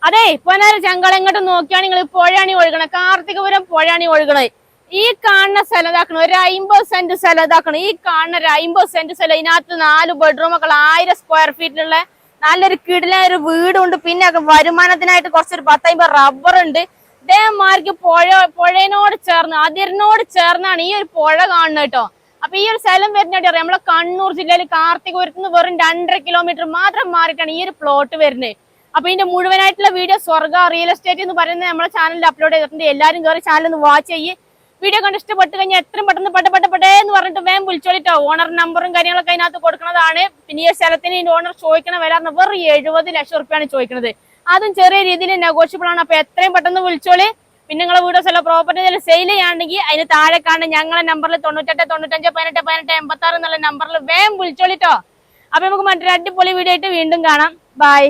അതെ ഇപ്പൊ ഞങ്ങൾ എങ്ങോട്ട് നോക്കിയാണ് നിങ്ങൾ പുഴയാണ് ഒഴുകണത്, കാർത്തികപുരം പുഴയാണ് ഒഴുകണത്. ഈ കാണുന്ന സ്ഥലം ഇതാക്കണം, ഒരു 50 സെന്റ് സ്ഥലം ഇതാക്കണം. ഈ കാണുന്ന ഒരു 50 സെന്റ് സ്ഥലം, ഇതിനകത്ത് 4 ബെഡ്റൂമൊക്കെ 1000 സ്ക്വയർ ഫീറ്റിലുള്ള നല്ലൊരു കിടിലൻ ഒരു വീടുണ്ട്. പിന്നെ വരുമാനത്തിനായിട്ട് കുറച്ചൊരു 10-50 റബ്ബർ ഉണ്ട്. ഇതേമാർക്ക് പുഴയോട് ചേർന്ന്, അതിരിനോട് ചേർന്നാണ് ഈ ഒരു പുഴ കാണുന്നത് കേട്ടോ. അപ്പൊ ഈ ഒരു സ്ഥലം വരുന്നതായിട്ട് അറിയാം, നമ്മളെ കണ്ണൂർ ജില്ലയിൽ കാർത്തികപുരത്ത് നിന്ന് വെറും 2.5 കിലോമീറ്റർ മാത്രം മാറിയിട്ടാണ് ഈ ഒരു പ്ലോട്ട് വരുന്നത്. അപ്പൊ ഇതിന്റെ മുഴുവനായിട്ടുള്ള വീഡിയോ സ്വർഗ റിയൽ എസ്റ്റേറ്റ് എന്ന് പറയുന്നത് നമ്മുടെ ചാനലിൽ അപ്ലോഡ് ചെയ്തിട്ടുണ്ട്. എല്ലാവരും കയറി ചാനൽ ഒന്ന് വാച്ച് ചെയ്യ്. വീഡിയോ കണ്ട് ഇഷ്ടപ്പെട്ട് കഴിഞ്ഞാൽ എത്രയും പെട്ടെന്ന് പെട്ടെന്ന് എന്ന് പറഞ്ഞിട്ട് വേഗം വിളിച്ചോളിട്ടോ. ഓണർ നമ്പറും കാര്യങ്ങളൊക്കെ അതിനകത്ത് കൊടുക്കുന്നതാണ്. പിന്നെ ഈ സ്ഥലത്തിന് ഇതിന്റെ ഓണർ ചോദിക്കണ വില വെറും 70 ലക്ഷം റുപ്യാണ് ചോദിക്കുന്നത്. അതും ചെറിയ രീതിയിൽ നെഗോഷ്യബിൾ ആണ്. അപ്പൊ എത്രയും പെട്ടെന്ന് വിളിച്ചോളി. പിന്നെ നിങ്ങളെ വീഡിയോസ് എല്ലാം പ്രോപ്പർട്ടി സെയിൽ ചെയ്യാണെങ്കിൽ അതിന് താഴെ കാണുന്ന ഞങ്ങളെ നമ്പറിൽ 98 95 18 18 86 എന്നുള്ള നമ്പറിൽ വേഗം വിളിച്ചോളിട്ടോ. അപ്പൊ നമുക്ക് മറ്റൊരു അടിപൊളി വീഡിയോ ആയിട്ട് വീണ്ടും കാണാം. ബൈ.